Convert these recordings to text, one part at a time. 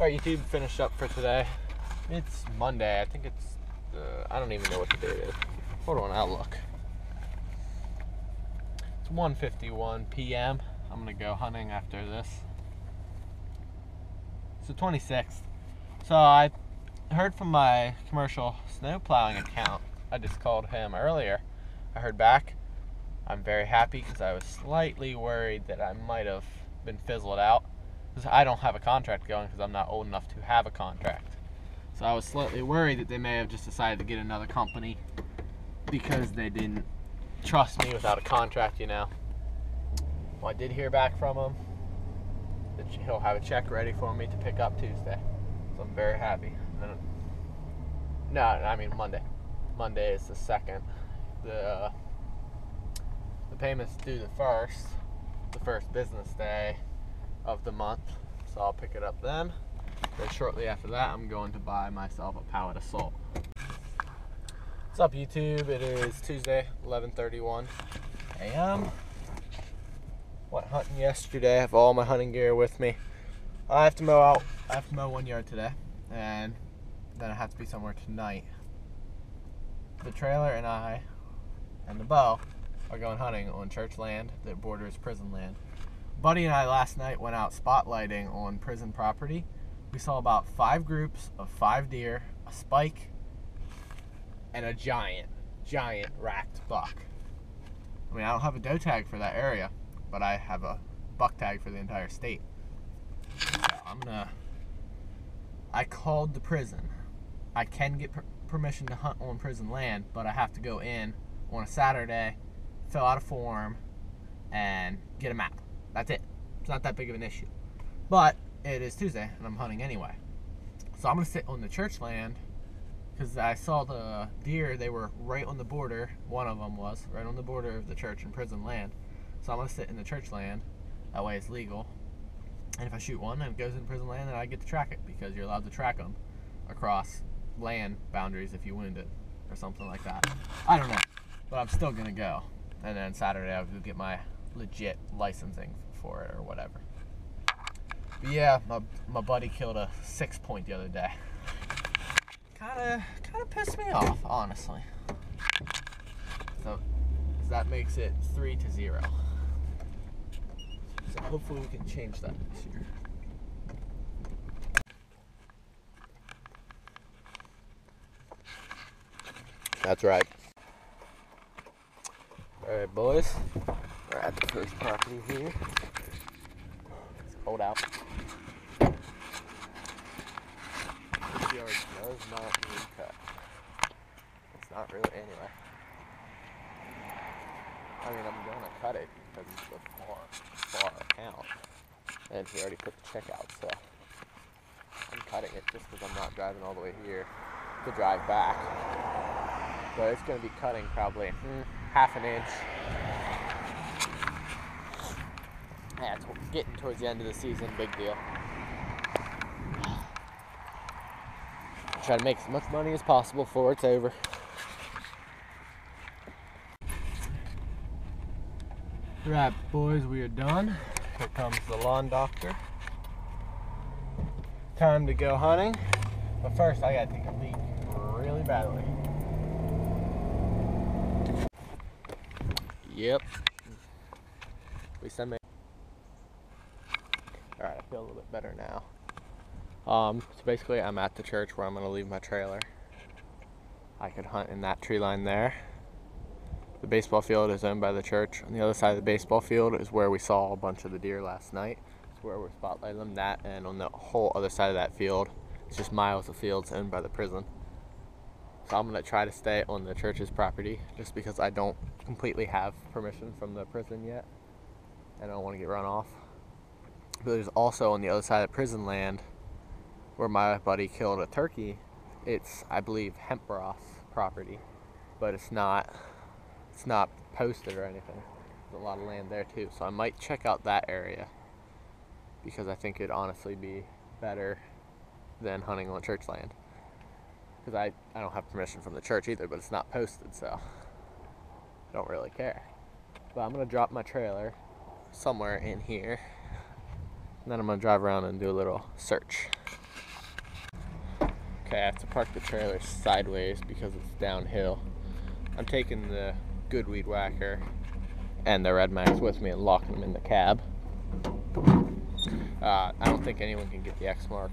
Alright, YouTube, finished up for today. It's Monday. I think it's, I don't even know what the date is. Hold on, I'll look. It's 1:51 p.m. I'm going to go hunting after this. It's the 26th. So I heard from my commercial snow plowing account. I just called him earlier. I heard back. I'm very happy because I was slightly worried that I might have been fizzled out. Because I don't have a contract going because I'm not old enough to have a contract. So I was slightly worried that they may have just decided to get another company because they didn't trust me without a contract, you know. Well, I did hear back from him that he'll have a check ready for me to pick up Tuesday. So I'm very happy. No, I mean Monday. Monday is the 2nd. The payment's due the first business day of the month. So I'll pick it up then. Then shortly after that, I'm going to buy myself a pallet of salt. What's up, YouTube? It is Tuesday, 11:31 a.m. Went hunting yesterday. I have all my hunting gear with me. I have to mow 1 yard today, and then I have to be somewhere tonight. The trailer and I and the bow are going hunting on church land that borders prison land. Buddy and I last night went out spotlighting on prison property. We saw about 5 groups of 5 deer, a spike, and a giant racked buck. I mean, I don't have a doe tag for that area, but I have a buck tag for the entire state. So I called the prison. I can get permission to hunt on prison land, but I have to go in on a Saturday, fill out a form, and get a map. That's it. It's not that big of an issue. But it is Tuesday, and I'm hunting anyway. So I'm going to sit on the church land, because I saw the deer, they were right on the border. One of them was right on the border of the church and prison land. So I'm going to sit in the church land. That way it's legal. And if I shoot one and it goes in prison land, then I get to track it, because you're allowed to track them across land boundaries if you wound it or something like that. I don't know. But I'm still going to go. And then Saturday I'll go get my legit licensing for it or whatever. But yeah, my buddy killed a 6-point the other day. Kinda pissed me off, honestly. So that makes it 3-0. So hopefully we can change that this year. That's right. Alright, boys. We're at the first property here. It's cold out. This yard does not need cut. It's not really anyway. I mean, I'm gonna cut it because it's a far account. And he already put the check out, so I'm cutting it just because I'm not driving all the way here to drive back. But it's gonna be cutting probably ½ an inch. Yeah, it's getting towards the end of the season, big deal. Try to make as much money as possible before it's over. Right, boys, we are done. Here comes the lawn doctor. Time to go hunting. But first, I gotta take a leak really badly. Yep. At least I made. Alright, I feel a little bit better now. So basically I'm at the church where I'm going to leave my trailer. I could hunt in that tree line there. The baseball field is owned by the church. On the other side of the baseball field is where we saw a bunch of the deer last night. It's where we're spotlighting them. That, and on the whole other side of that field, it's just miles of fields owned by the prison. So I'm going to try to stay on the church's property just because I don't completely have permission from the prison yet. And I don't want to get run off. But there's also on the other side of prison land where my buddy killed a turkey. It's, I believe, Hempbroth's property, but it's not posted or anything. There's a lot of land there too, so I might check out that area because I think it'd honestly be better than hunting on church land. Because I don't have permission from the church either, but it's not posted, so I don't really care. But I'm gonna drop my trailer somewhere in here, and then I'm gonna drive around and do a little search. Okay, I have to park the trailer sideways because it's downhill. I'm taking the good weed whacker and the Redmax with me and locking them in the cab. I don't think anyone can get the X mark.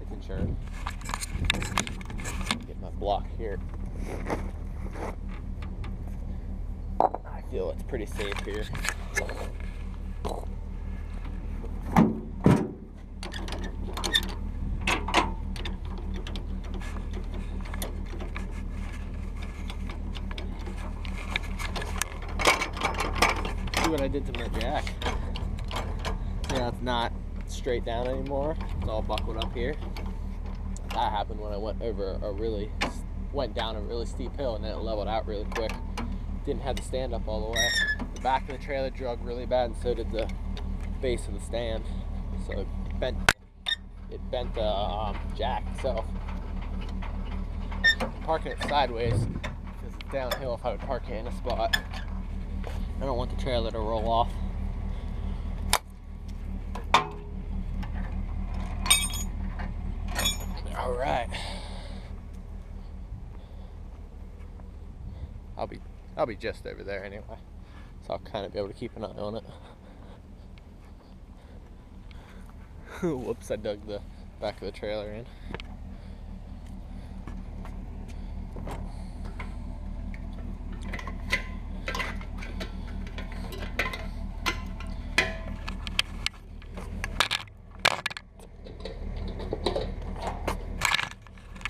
It's insured. Get my block here. I feel it's pretty safe here. See what I did to my jack. Yeah, it's not straight down anymore. It's all buckled up here. That happened when I went down a really steep hill and then it leveled out really quick. Didn't have the stand up all the way. The back of the trailer drug really bad, and so did the base of the stand. So it bent the jack itself. I'm parking it sideways because it's downhill. If I would park it in a spot, I don't want the trailer to roll off. All right. I'll be just over there anyway, so I'll kind of be able to keep an eye on it. Whoops, I dug the back of the trailer in.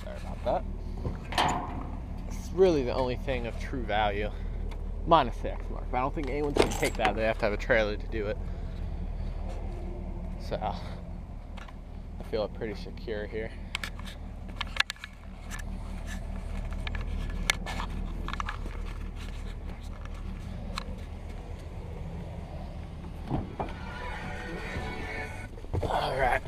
Sorry about that. Really the only thing of true value, minus the X mark. But I don't think anyone's gonna take that. They have to have a trailer to do it. So I feel pretty secure here. All right.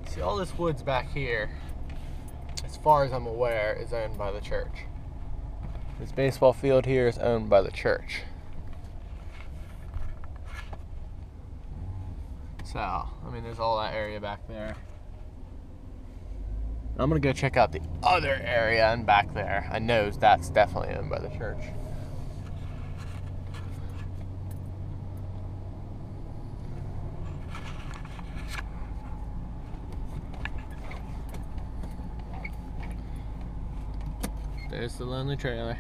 See, all this woods back here, as far as I'm aware, is owned by the church. This baseball field here is owned by the church. So, I mean, there's all that area back there. I'm gonna go check out the other area and back there. I know that's definitely owned by the church. There's the lonely trailer.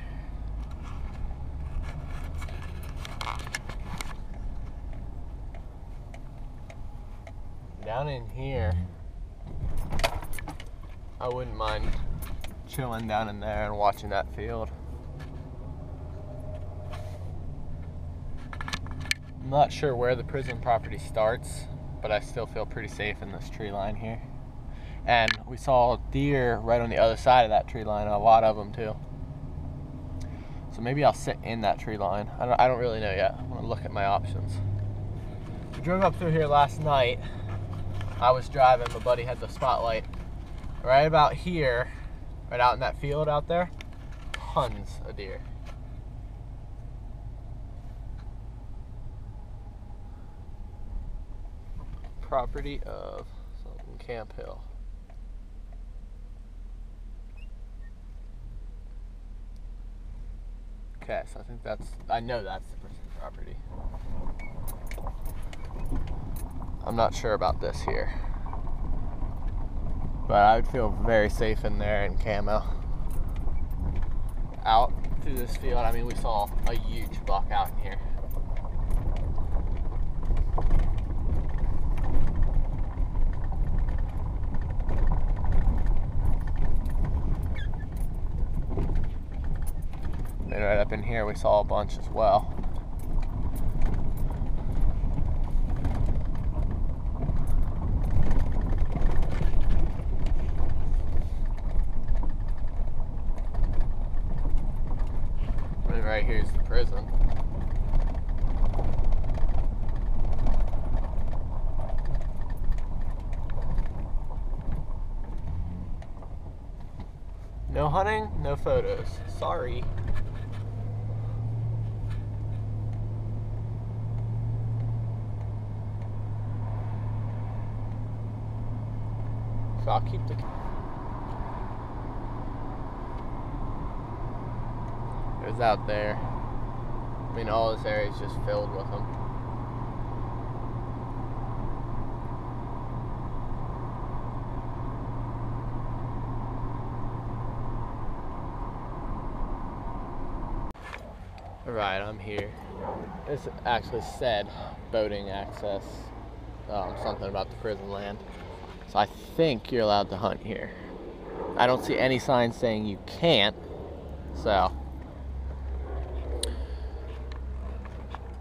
Down in here, I wouldn't mind chilling down in there and watching that field. I'm not sure where the prison property starts, but I still feel pretty safe in this tree line here. And we saw deer right on the other side of that tree line, a lot of them too. So maybe I'll sit in that tree line. I don't really know yet. I'm gonna look at my options. We drove up through here last night. I was driving, my buddy had the spotlight. Right about here, right out in that field out there, tons of deer. Property of something Camp Hill. Okay, so I think I know that's the prison property. I'm not sure about this here, but I would feel very safe in there in camo. Out through this field, I mean, we saw a huge buck out in here. And right up in here, we saw a bunch as well. And right here's the prison. No hunting, no photos. Sorry. So I'll keep the... It was out there. I mean, all this area is just filled with them. Alright, I'm here. This actually said boating access, something about the prison land. So I think you're allowed to hunt here. I don't see any signs saying you can't, so.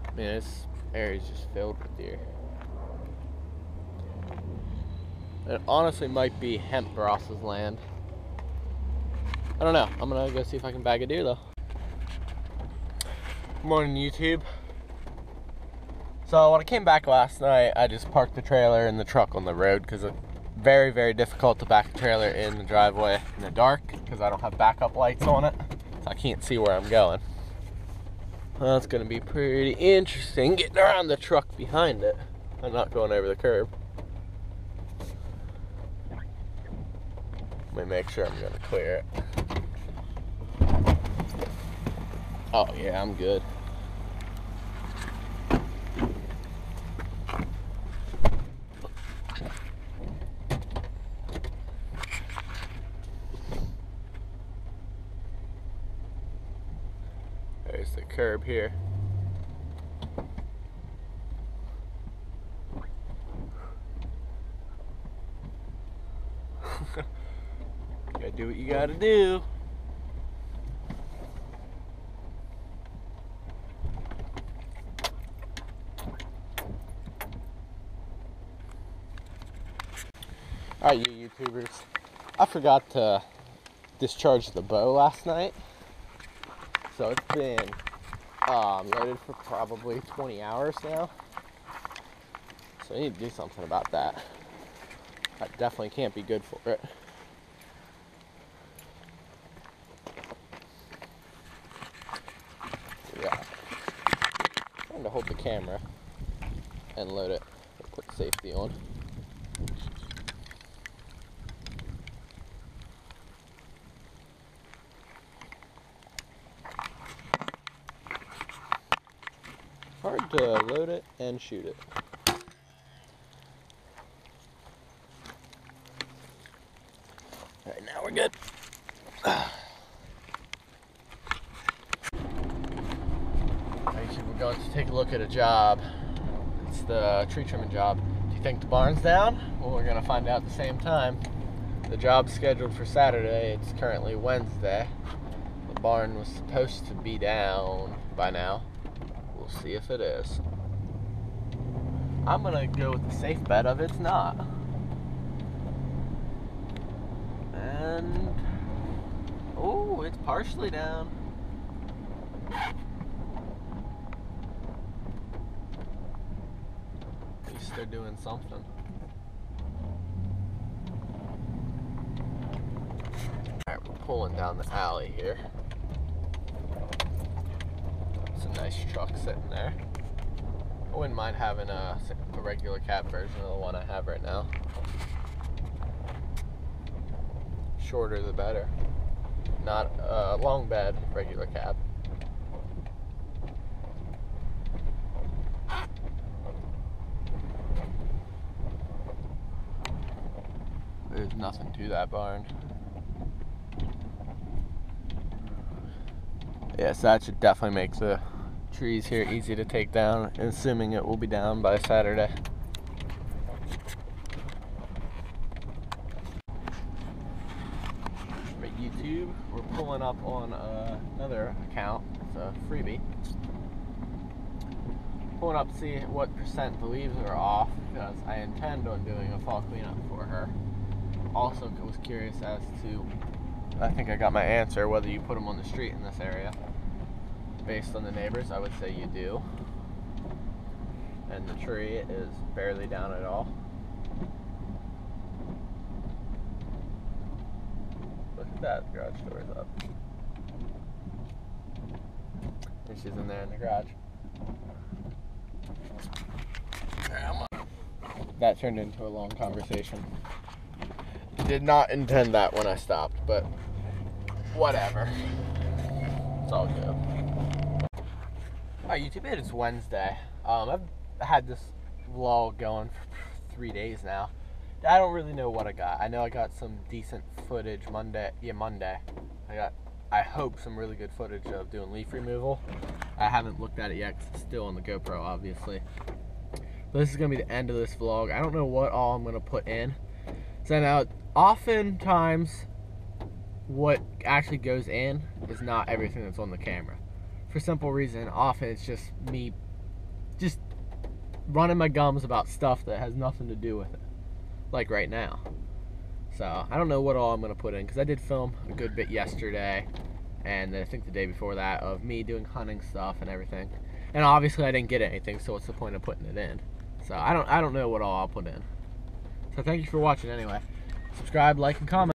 I mean, this area is just filled with deer. It honestly might be Hemp Ross's land. I don't know. I'm gonna go see if I can bag a deer though. Good morning, YouTube. So when I came back last night, I just parked the trailer and the truck on the road because it's very, very difficult to back a trailer in the driveway in the dark because I don't have backup lights on it, so I can't see where I'm going. Well, it's gonna be pretty interesting getting around the truck behind it. I'm not going over the curb. Let me make sure I'm gonna clear it. Oh yeah, I'm good. There's the curb here. You gotta do what you gotta do. Alright, you YouTubers. I forgot to discharge the bow last night. So it's been loaded for probably 20 hours now. So I need to do something about that. I definitely can't be good for it. Yeah. I'm trying to hold the camera and load it. Put safety on. Hard to load it and shoot it. Alright, now we're good. Alright, we're going to take a look at a job. It's the tree trimming job. Do you think the barn's down? Well, we're going to find out at the same time. The job's scheduled for Saturday. It's currently Wednesday. The barn was supposed to be down by now. We'll see if it is. I'm gonna go with the safe bet of it's not. And oh, it's partially down. At least they're doing something. Alright, we're pulling down the alley here. It's a nice truck sitting there. I wouldn't mind having a regular cab version of the one I have right now. Shorter the better. Not a long bed, regular cab. There's nothing to that barn. Yes, that should definitely make the trees here easy to take down, assuming it will be down by Saturday. For YouTube, we're pulling up on another account. It's a freebie. Pulling up to see what percent the leaves are off, because I intend on doing a fall cleanup for her. Also was curious as to, I think I got my answer, whether you put them on the street in this area. Based on the neighbors, I would say you do. And the tree is barely down at all. Look at that, the garage door is up. And she's in there in the garage. That turned into a long conversation. Did not intend that when I stopped, but whatever. It's all good. Alright, YouTube, it is Wednesday. I've had this vlog going for 3 days now. I don't really know what I got. I know I got some decent footage Monday. I got, I hope, some really good footage of doing leaf removal. I haven't looked at it yet because it's still on the GoPro, obviously. But this is going to be the end of this vlog. I don't know what all I'm going to put in. So now, oftentimes, what actually goes in is not everything that's on the camera. For simple reason, often it's just me just running my gums about stuff that has nothing to do with it. Like right now. So, I don't know what all I'm going to put in, because I did film a good bit yesterday, and I think the day before that, of me doing hunting stuff and everything. And obviously I didn't get anything, so what's the point of putting it in? So I don't know what all I'll put in. So thank you for watching anyway. Subscribe, like, and comment.